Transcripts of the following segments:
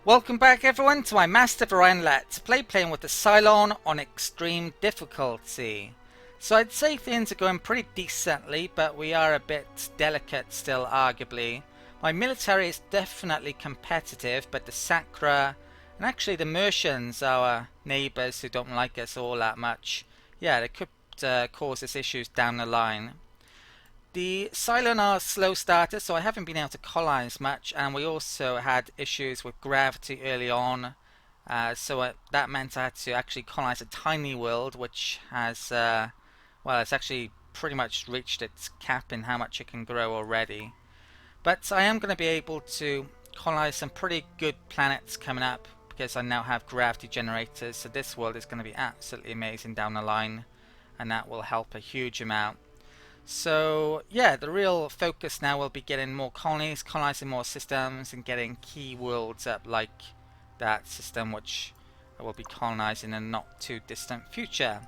Welcome back everyone to my Master of Orion Let, playing with the Psilon on extreme difficulty. So I'd say things are going pretty decently, but we are a bit delicate still arguably. My military is definitely competitive, but the Sacra, and actually the Mercians, our neighbours who don't like us all that much, yeah, they could cause us issues down the line. The Psilon are slow starters, so I haven't been able to colonize much, and we also had issues with gravity early on. That meant I had to actually colonize a tiny world, which has, well, it's actually pretty much reached its cap in how much it can grow already. But I am going to be able to colonize some pretty good planets coming up because I now have gravity generators, so this world is going to be absolutely amazing down the line, and that will help a huge amount. So yeah, the real focus now will be getting more colonies, colonizing more systems, and getting key worlds up like that system which I will be colonizing in a not too distant future.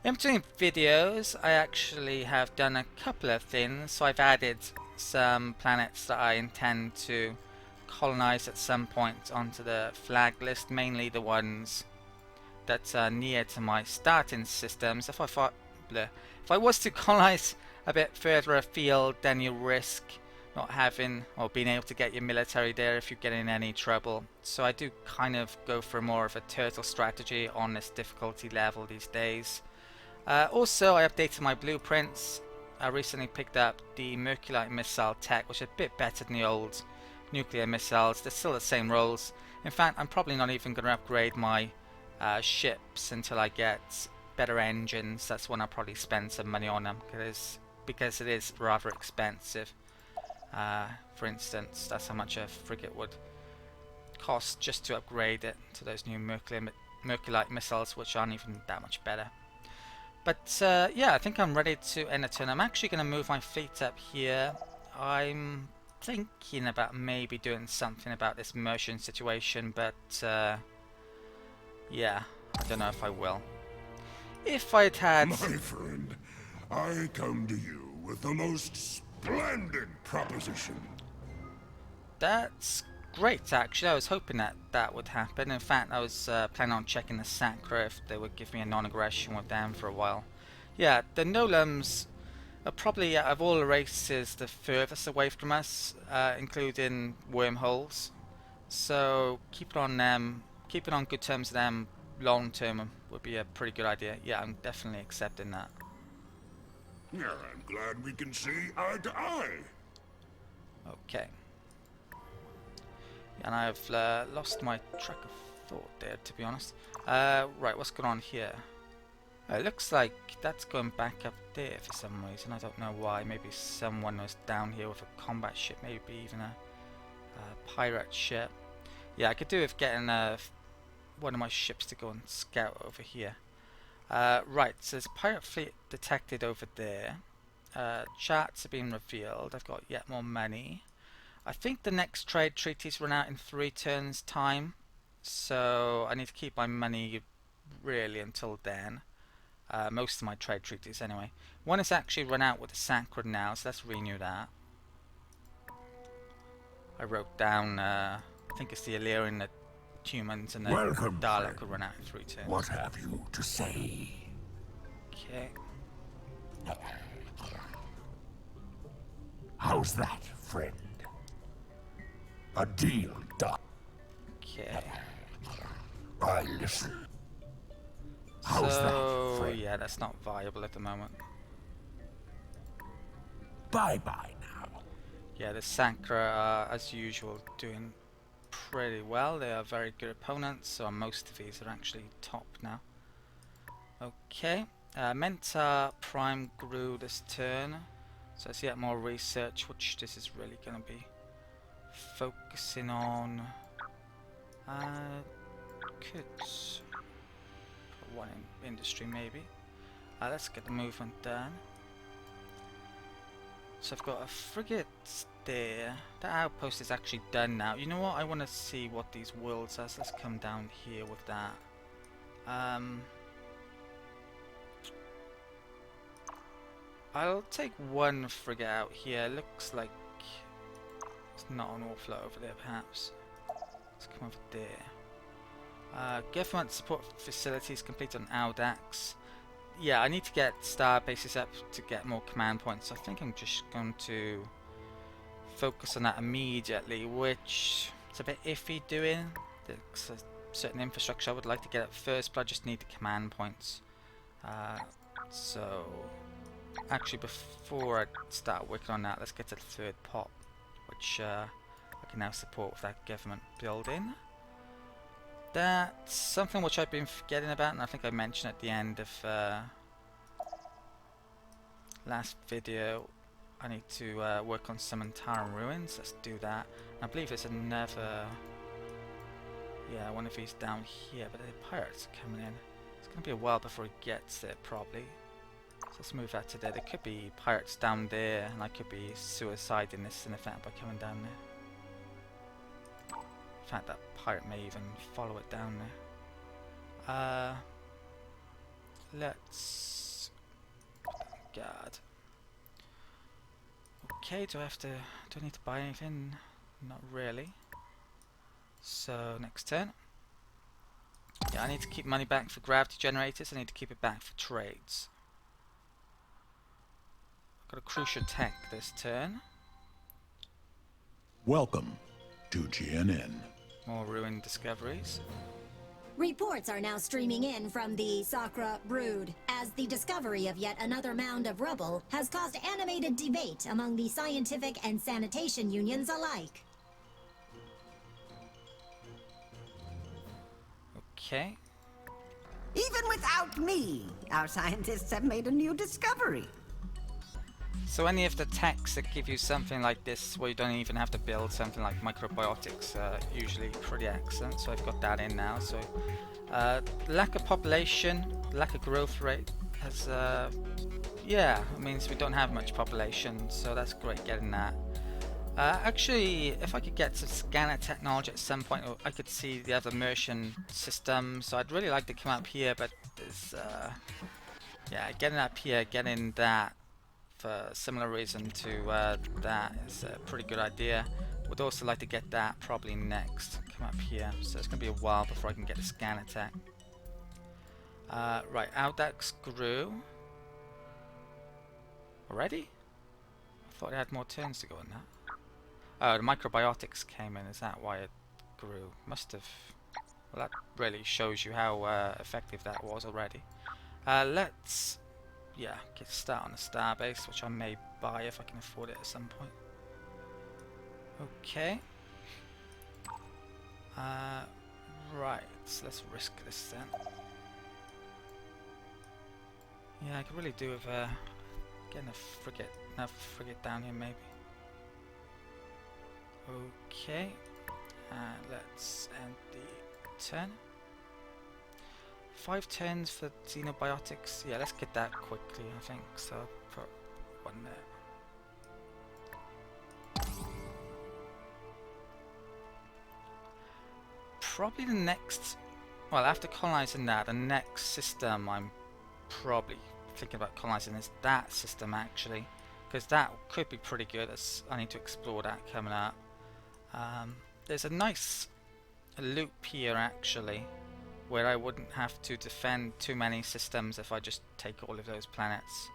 In between videos, I actually have done a couple of things. So I've added some planets that I intend to colonize at some point onto the flag list, mainly the ones that are near to my starting systems. If I was to colonize a bit further afield, then you risk not having or being able to get your military there if you get in any trouble. So I do kind of go for more of a turtle strategy on this difficulty level these days. Also, I updated my blueprints. I recently picked up the Merculite missile tech, which is a bit better than the old nuclear missiles. They're still the same rolls. In fact, I'm probably not even going to upgrade my ships until I get better engines. That's when I'll probably spend some money on them because it is rather expensive. For instance, that's how much a frigate would cost just to upgrade it to those new Merculite missiles, which aren't even that much better. But yeah, I think I'm ready to end the turn. I'm actually going to move my fleet up here. I'm thinking about maybe doing something about this Mercian situation, but yeah, I don't know if I will. If I'd had... My friend, I come to you with the most splendid proposition. That's great, actually. I was hoping that that would happen. In fact, I was planning on checking the Sacra if they would give me a non-aggression with them for a while. Yeah, the Nolums are probably, out of all the races, the furthest away from us, including wormholes. So keeping on good terms with them long term would be a pretty good idea. Yeah, I'm definitely accepting that. Yeah, I'm glad we can see eye to eye. Okay. And I've lost my track of thought there, to be honest. Right, what's going on here? It looks like that's going back up there for some reason. I don't know why. Maybe someone was down here with a combat ship, maybe even a pirate ship. Yeah, I could do with getting one of my ships to go and scout over here. Right, so there's a pirate fleet detected over there. Charts have been revealed. I've got yet more money. I think the next trade treaties run out in 3 turns time, so I need to keep my money really until then. Most of my trade treaties anyway. One has actually run out with the Sacred now, so let's renew that. I wrote down, I think it's the Illyrian, the humans, and the Welcome, Dalek friend. will run out in 3 turns. What have you to say? Okay. How's that, friend? A deal done. Okay. I listen. How's that, friend? Yeah, that's not viable at the moment. Bye-bye now. Yeah, the Sacra are, as usual, doing pretty well. They are very good opponents, so most of these are actually top now. Okay. Mentor Prime grew this turn, so let's get more research, which this is really going to be focusing on. Could put one in industry maybe. Let's get the movement done. So I've got a frigate there. That outpost is actually done now. You know what? I want to see what these worlds are. So let's come down here with that. I'll take one frigate out here. Looks like it's not an awful lot over there, perhaps. Let's come over there. Government support facilities complete on Audax. Yeah, I need to get star bases up to get more command points. I think I'm just going to focus on that immediately, which is a bit iffy doing. There's a certain infrastructure I would like to get up first, but I just need the command points. So, actually before I start working on that, let's get to the third pop, which I can now support with that government building. That's something which I've been forgetting about, and I think I mentioned at the end of last video. I need to work on some Antares ruins. Let's do that. I believe there's another, yeah, one of these down here, but the pirates are coming in. It's going to be a while before he gets there, probably. So let's move that to there. There could be pirates down there, and I could be suiciding this in effect by coming down there. In fact, that pirate may even follow it down there. Let's guard. Okay, do I need to buy anything? Not really. So next turn. Yeah, I need to keep money back for gravity generators. I need to keep it back for trades. Got a crucial tech this turn. Welcome to GNN. More ruined discoveries. Reports are now streaming in from the Sakra Brood, as the discovery of yet another mound of rubble has caused animated debate among the scientific and sanitation unions alike. Okay. Even without me, our scientists have made a new discovery. So any of the techs that give you something like this, where you don't even have to build something like microbiotics, usually pretty excellent. So I've got that in now. So lack of population, lack of growth rate has, yeah, it means we don't have much population. So that's great getting that. Actually, if I could get some scanner technology at some point, I could see the other immersion system. So I'd really like to come up here, but there's, yeah, getting up here, getting that. For a similar reason to that is a pretty good idea. Would also like to get that probably next. Come up here. So it's going to be a while before I can get a scan attack. Right, Audax grew. Already? I thought it had more turns to go on that. Oh, the microbiotics came in. Is that why it grew? Must have. Well, that really shows you how effective that was already. Let's... yeah, get start on a starbase, which I may buy if I can afford it at some point. Okay. Right, so let's risk this then. Yeah, I could really do with getting another frigate down here maybe. Okay, let's end the turn. 5 turns for xenobiotics. Yeah, let's get that quickly, I think. So I'll put one there. Probably the next, well, after colonizing that, the next system I'm probably thinking about colonizing is that system actually, because that could be pretty good. I need to explore that coming up. There's a nice loop here actually, where I wouldn't have to defend too many systems if I just take all of those planets.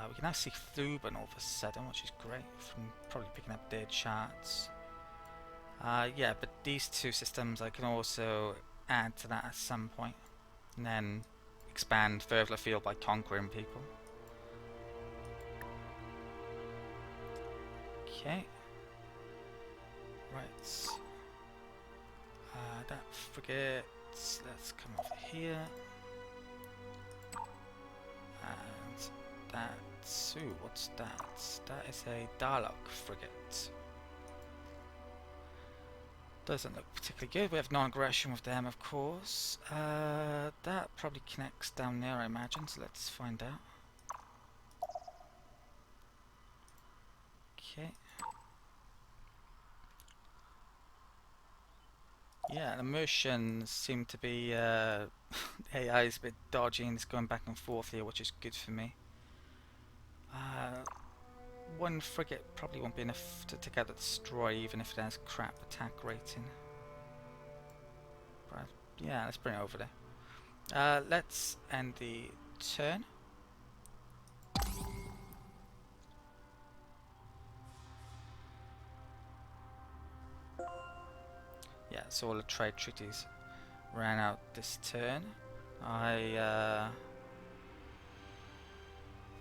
We can now see Thuban all of a sudden, which is great from probably picking up their charts. Yeah, but these two systems I can also add to that at some point, and then expand further afield by conquering people. Okay. Right. That frigate. Let's come over here. And that's... ooh, what's that? That is a Dalek frigate. Doesn't look particularly good. We have non-aggression with them, of course. That probably connects down there, I imagine, so let's find out. Okay. Yeah, the immersions seem to be AI is a bit dodgy and it's going back and forth here, which is good for me. One frigate probably won't be enough to take out the destroyer, even if it has crap attack rating. Yeah, let's bring it over there. Let's end the turn. Yeah, so all the trade treaties ran out this turn.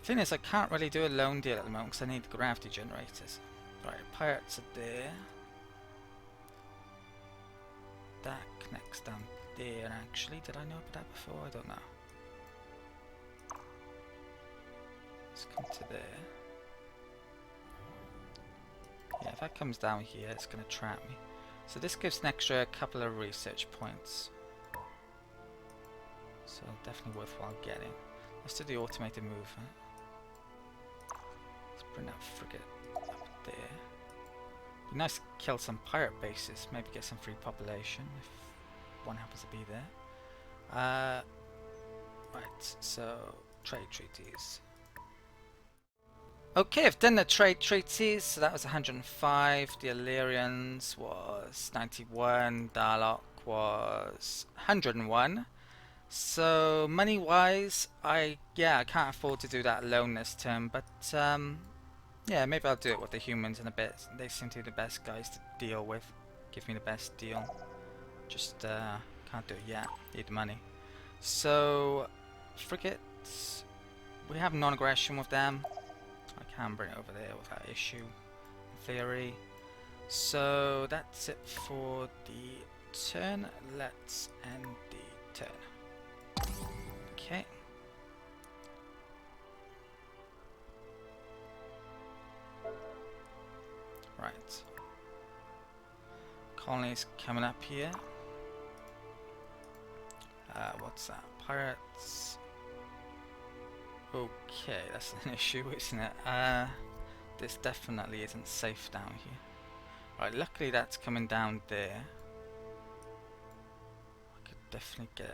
Thing is, I can't really do a loan deal at the moment because I need the gravity generators. Right, pirates are there. That connects down there actually. Did I know about that before? I don't know. Let's come to there. Yeah, if that comes down here, it's going to trap me. So this gives an extra couple of research points. So definitely worthwhile getting. Let's do the automated movement. Let's bring that frigate up there. Be nice to kill some pirate bases, maybe get some free population if one happens to be there. Right, so trade treaties. Okay, I've done the trade treaties, so that was 105, the Illyrians was 91, Darlock was 101. So money wise, I can't afford to do that alone this turn, but yeah, maybe I'll do it with the humans in a bit. They seem to be the best guys to deal with, give me the best deal. Just can't do it yet, need the money. So frigates, we have non-aggression with them. I can bring it over there without issue, in theory. So that's it for the turn. Let's end the turn. Okay. Right. Colonies coming up here. What's that? Pirates. Okay, that's an issue, isn't it? This definitely isn't safe down here. Right, luckily that's coming down there. I could definitely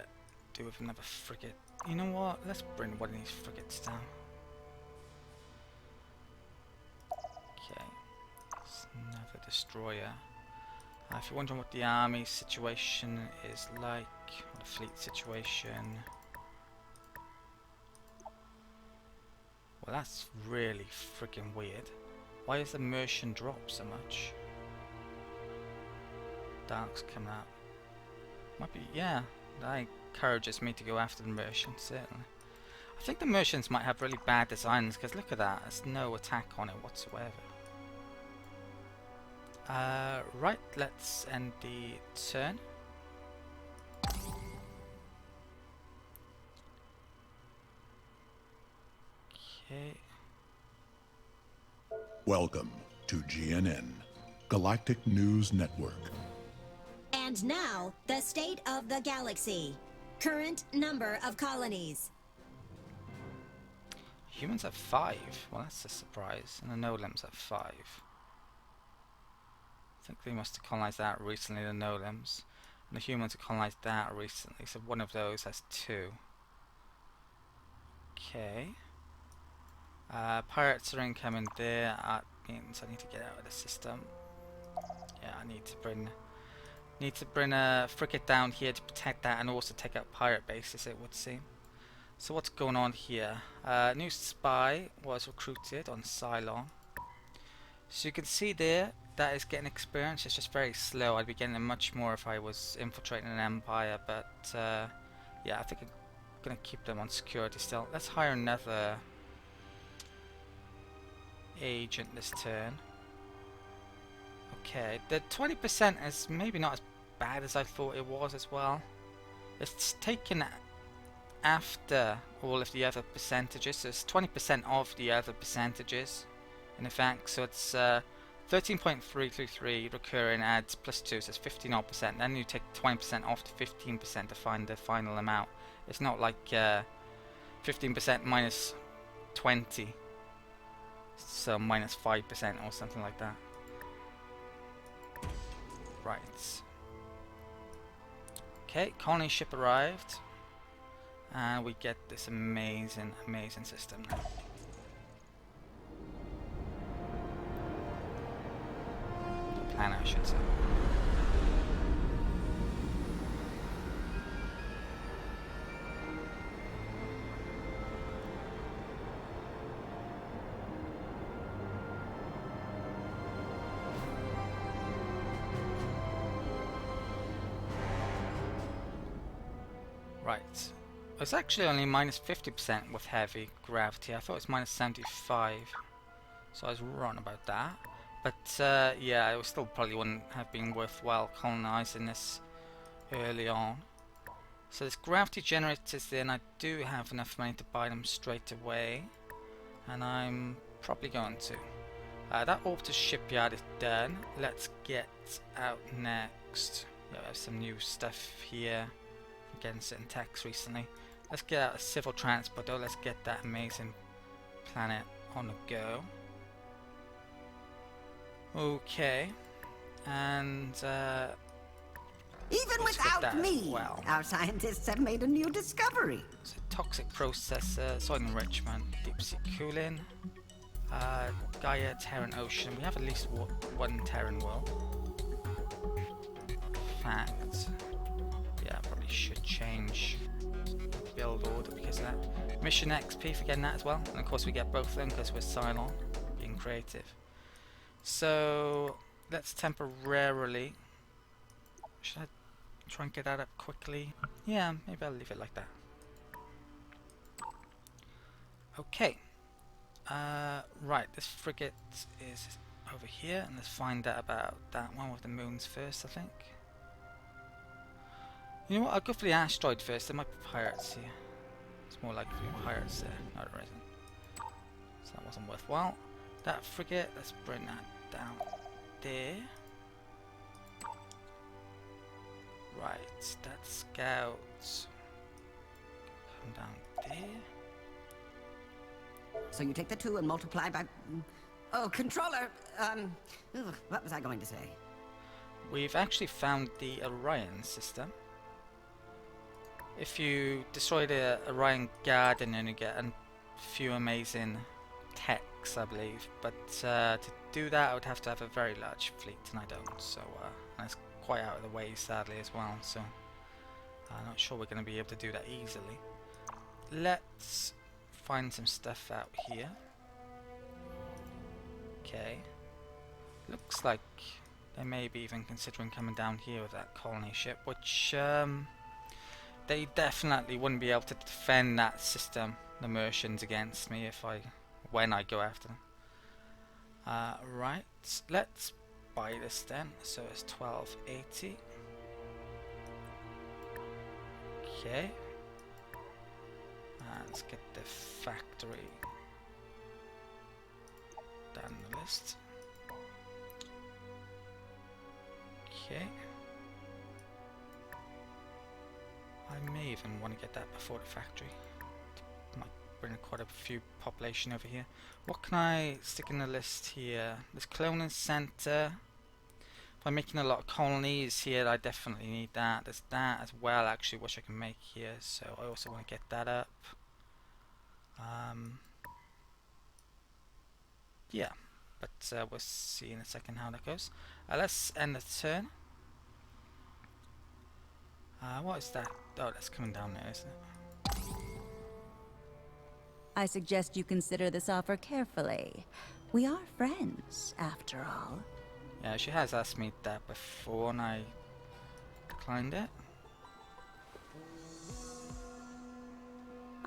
do with another frigate. You know what? Let's bring one of these frigates down. Okay, it's another destroyer. If you're wondering what the army situation is like, or the fleet situation, well, that's really freaking weird. Why is the Mercian drop so much? Dark's coming up. Might be, yeah, that encourages me to go after the Mercians, certainly. I think the Mercians might have really bad designs, because look at that, there's no attack on it whatsoever. Right, let's end the turn. Okay. Welcome to GNN, Galactic News Network. And now, the state of the galaxy. Current number of colonies. Humans have 5. Well, that's a surprise. And the Nolams have 5. I think they must have colonized that recently, the Nolams. And the humans have colonized that recently, so one of those has 2. Okay. Pirates are incoming there. That means I need to get out of the system. Yeah, I need to bring a frigate down here to protect that and also take out pirate bases, it would seem. So what's going on here? New spy was recruited on Psilon. So you can see there, that is getting experience. It's just very slow. I'd be getting it much more if I was infiltrating an empire, but yeah, I think I'm gonna keep them on security still. Let's hire another agent this turn. Okay, the 20% is maybe not as bad as I thought it was as well. It's taken after all of the other percentages, so it's 20% of the other percentages in effect, so it's 13.333 recurring adds plus 2, so it's 15%. Then you take 20% off to 15% to find the final amount. It's not like 15% minus 20, so minus 5% or something like that. Right. Okay, colony ship arrived, and we get this amazing system now. Planet, I should say. Right. It's actually only minus 50% with heavy gravity. I thought it was minus 75. So I was wrong about that. But yeah, it still probably wouldn't have been worthwhile colonizing this early on. So there's gravity generators there, and I do have enough money to buy them straight away. And I'm probably going to. That Orbiter shipyard is done. Let's get out next. Yeah, we have some new stuff here. I'm getting certain tax recently. Let's get out a civil transport though. Let's get that amazing planet on the go. Okay. And Even let's get without that as me, well. our scientists have made a new discovery. So toxic processor, soil enrichment, deep sea cooling, Gaia, Terran Ocean. We have at least one Terran world. Fact. Yeah, I probably should change build order because of that. Mission XP for getting that as well. And of course we get both of them because we're Psilon, being creative. So let's temporarily. Should I try and get that up quickly? Yeah, maybe I'll leave it like that. Okay. Right, this frigate is over here, and let's find out about that one with the moons first, I think. You know what, I'll go for the asteroid first. There might be pirates here. It's more likely to be pirates there. No, there isn't. So that wasn't worthwhile. That frigate, let's bring that down there. Right, that scout. Come down there. So you take the 2 and multiply by... Oh, controller, what was I going to say? We've actually found the Orion system. If you destroy the Orion Garden, then you get a few amazing techs, I believe. But to do that, I would have to have a very large fleet, and I don't. So that's quite out of the way, sadly, as well. So I'm not sure we're going to be able to do that easily. Let's find some stuff out here. Okay. Looks like they may be even considering coming down here with that colony ship, which they definitely wouldn't be able to defend that system, the Mercians, against me when I go after them. Right, let's buy this then. So it's 1280. Okay. Let's get the factory down the list. Okay. I may even want to get that before the factory. Might bring quite a few population over here. What can I stick in the list here? This cloning center. If I'm making a lot of colonies here, I definitely need that. There's that as well, actually, which I can make here. So I also want to get that up. Yeah, but we'll see in a second how that goes. Let's end the turn. What is that? Oh, that's coming down there, isn't it? I suggest you consider this offer carefully. We are friends, after all. Yeah, she has asked me that before, and I declined it.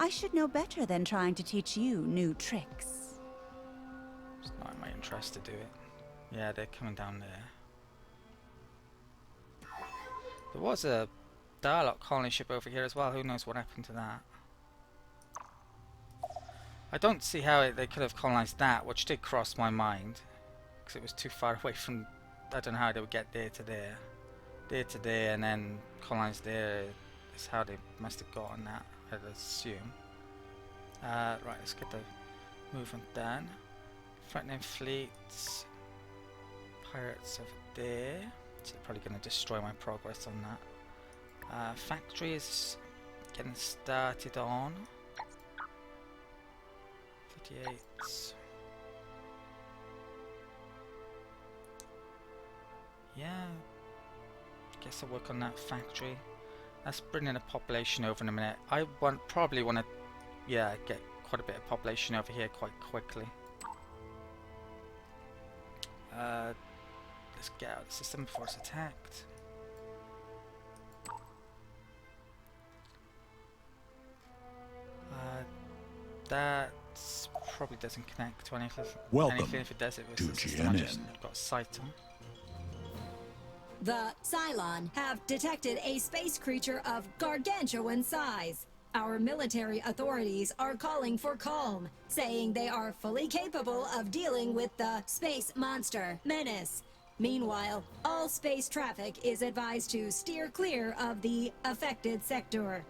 I should know better than trying to teach you new tricks. It's not in my interest to do it. Yeah, they're coming down there. There was a Dialogue colony ship over here as well. Who knows what happened to that? I don't see how they could have colonized that, which did cross my mind, because it was too far away from. I don't know how they would get there to there, and then colonize there. Is how they must have gotten that, I'd assume. Right, let's get the movement done. Threatening fleets, pirates over there. So they're probably going to destroy my progress on that. Factory is getting started on 38. Yeah, guess I'll work on that factory. Let's bring in a population over in a minute. I probably want to, yeah, get quite a bit of population over here quite quickly. Let's get out of the system before it's attacked. That probably doesn't connect to anything. Welcome If it does, it to was the system I just GNN. got sight on. The Psilon have detected a space creature of gargantuan size. Our military authorities are calling for calm, saying they are fully capable of dealing with the space monster menace. Meanwhile, all space traffic is advised to steer clear of the affected sector.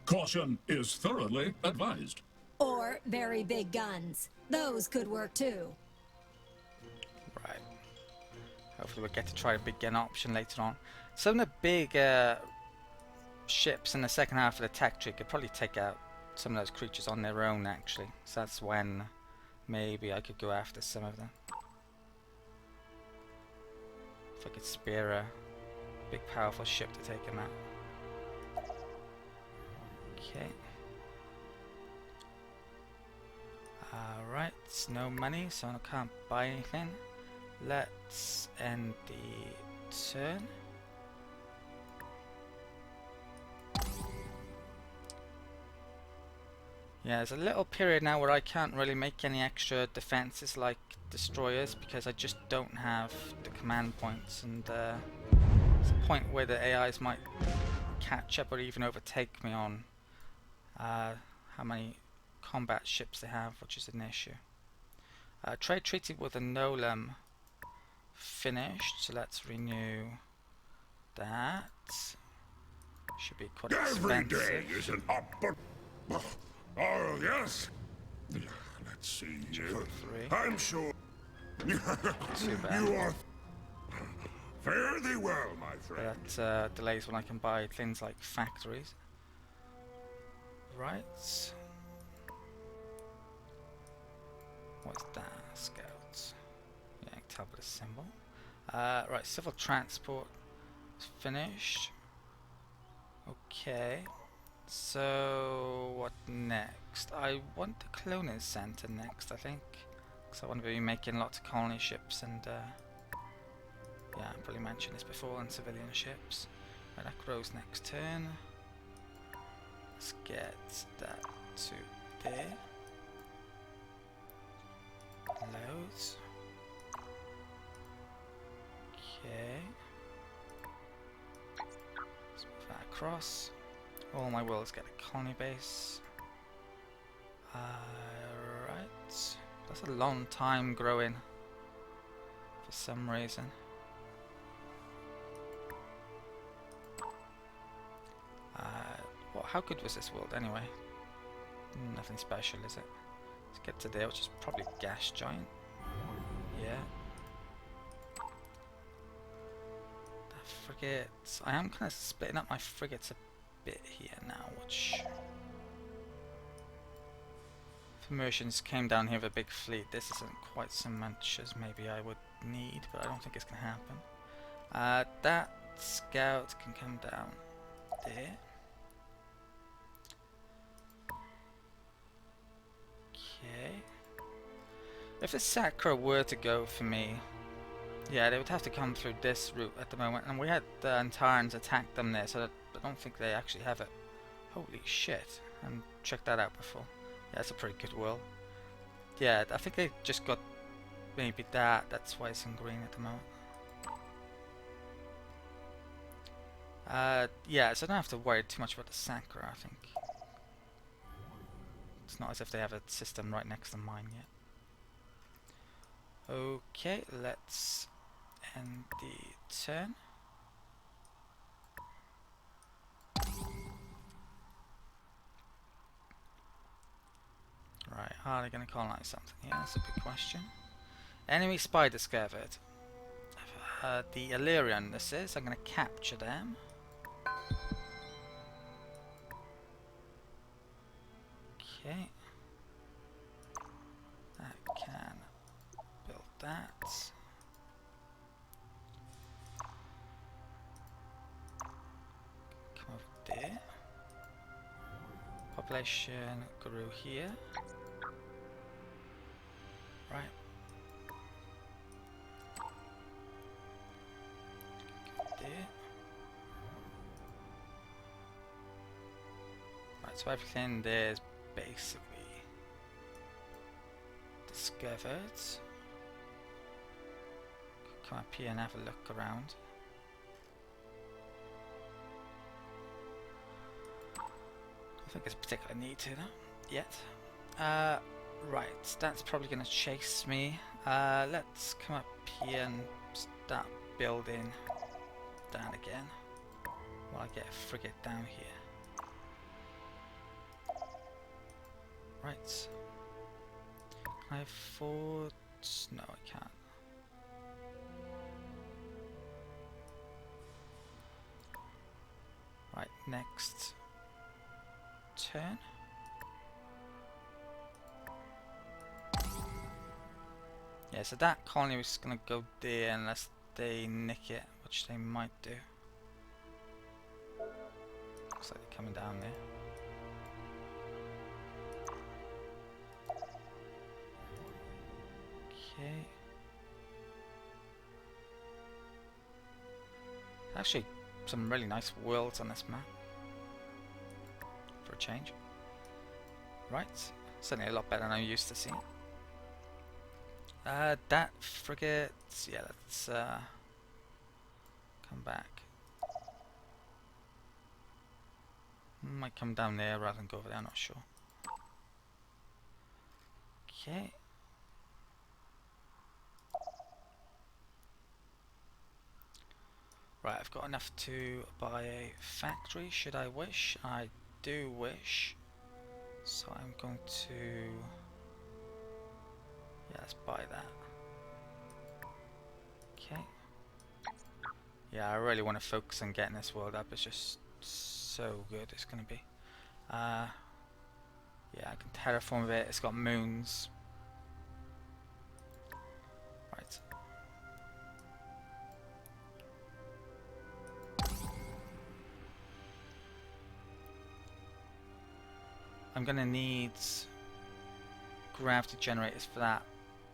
Caution is thoroughly advised. Or very big guns. Those could work too. Right. Hopefully we'll get to try a big gun option later on. Some of the big ships in the second half of the tech tree could probably take out some of those creatures on their own actually. So that's when maybe I could go after some of them. If I could spare a big powerful ship to take them out. Okay. Alright, no money, so I can't buy anything. Let's end the turn. Yeah, there's a little period now where I can't really make any extra defenses like destroyers because I just don't have the command points, and there's a point where the AIs might catch up or even overtake me on how many combat ships they have, which is an issue. Trade treaty with a Nolam finished, so let's renew that. Should be quite Every expensive. day is an Oh, yes. Let's see here. 3. I'm sure. Too bad. You are. Fare thee well, my friend. That delays when I can buy things like factories. Right. What's that? Scouts. Yeah, tablet symbol. Right, civil transport is finished. Okay. So what next? I want the cloning center next, I think, because I want to be making lots of colony ships and yeah, I probably mentioned this before, and civilian ships. Right, that grows next turn. Let's get that to there. Loads. Okay. Let's move that across. All my worlds get a colony base. Right. That's a long time growing for some reason. How good was this world anyway? Nothing special, is it? Let's get to there, which is probably gas giant. Yeah. The frigates. I am kind of splitting up my frigates a bit here now, which if Mercians came down here with a big fleet, this isn't quite so much as maybe I would need, but I don't think it's going to happen. That scout can come down there. Okay. If the Sacra were to go for me, yeah, they would have to come through this route at the moment, and we had the Antares attack them there, so I don't think they actually have it. Holy shit, and check that out before. Yeah, that's a pretty good world. Yeah, I think they just got maybe that's why it's in green at the moment. Yeah, so I don't have to worry too much about the Sacra, I think. It's not as if they have a system right next to mine yet. Okay, let's end the turn. Right, are they going to colonize something? Yeah, that's a big question. Enemy spy discovered. The Illyrian, this is. I'm going to capture them. Okay. That can build that. Come over there. Population grew here. Right. There. Right, so everything there is basically discovered. Come up here and have a look around. I think there's a particular need to that yet. Right, that's probably going to chase me. Let's come up here and start building down again while I get a frigate down here. Right. Can I afford... No, I can't. Right, next turn. Yeah, so that colony was going to go there unless they nick it, which they might do. Looks like they're coming down there. Okay. Actually, some really nice worlds on this map. For a change. Right. Certainly a lot better than I'm used to seeing. That frigate... Yeah, let's come back. Might come down there rather than go over there, I'm not sure. Okay. Right, I've got enough to buy a factory, should I wish. I do wish. So I'm going to... Yeah, let's buy that. Okay. Yeah, I really want to focus on getting this world up. It's just so good it's going to be. Yeah, I can terraform it. It's got moons. Right. I'm going to need gravity generators for that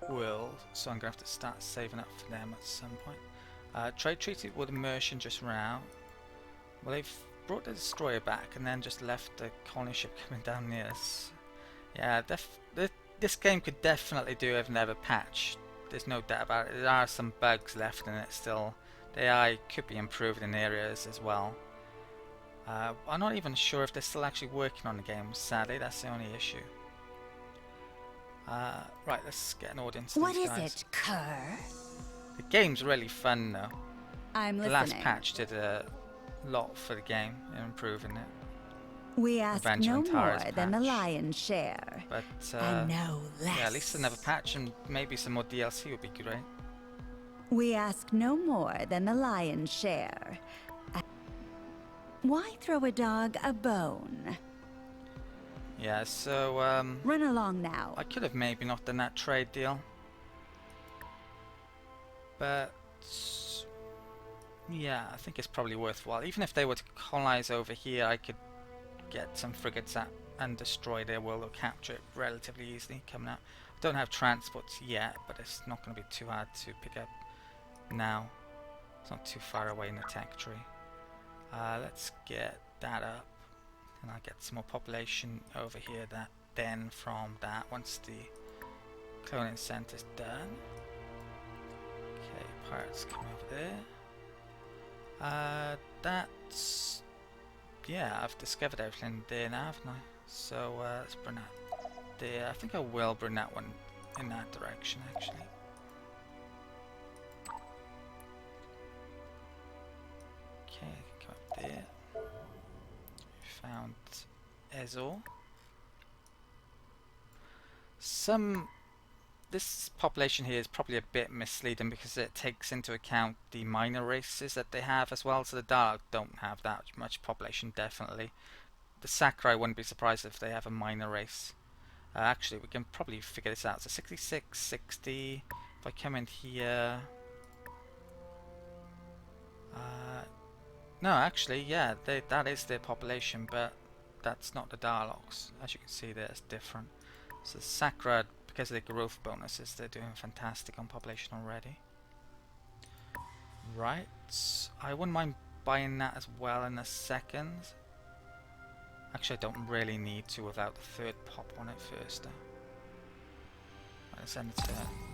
world, so I'm going to have to start saving up for them at some point. Trade treaty with immersion just ran out. Well, they've brought the destroyer back and then just left the colony ship coming down near us. Yeah, this game could definitely do with another patch. There's no doubt about it. There are some bugs left in it still. The AI could be improved in areas as well. I'm not even sure if they're still actually working on the game, sadly. That's the only issue. Right, let's get an audience. What is it, Kerr? The game's really fun though. I'm The listening. last patch did a lot for the game in improving it. We ask Revenge of no Antares more than the patch. lion's share. But And no less. yeah, at least another patch and maybe some more DLC would be great. We ask no more than the lion's share. Why throw a dog a bone? Yeah, so Run along now. I could have maybe not done that trade deal. But yeah, I think it's probably worthwhile. Even if they were to colonize over here, I could get some frigates at and destroy their world or capture it relatively easily coming out. I don't have transports yet, but it's not going to be too hard to pick up now. It's not too far away in the tech tree. Let's get that up, and I'll get some more population over here. That then from that, once the cloning center's done. Okay, pirates come over there. That's... yeah, I've discovered everything there now, haven't I? So let's bring that there. I think I will bring that one in that direction, actually. Okay, I can come up there. We found Ezor. This population here is probably a bit misleading because it takes into account the minor races that they have as well. So the Dalek don't have that much population, definitely. The Sakurai, I wouldn't be surprised if they have a minor race. Actually, we can probably figure this out. So 66, 60. If I come in here... no, actually, yeah, that is their population, but that's not the Daleks. As you can see there, it's different. So the Sakurai, because of the growth bonuses, they're doing fantastic on population already. Right, I wouldn't mind buying that as well in a second. Actually, I don't really need to without the third pop on it first. Right, Send it to her.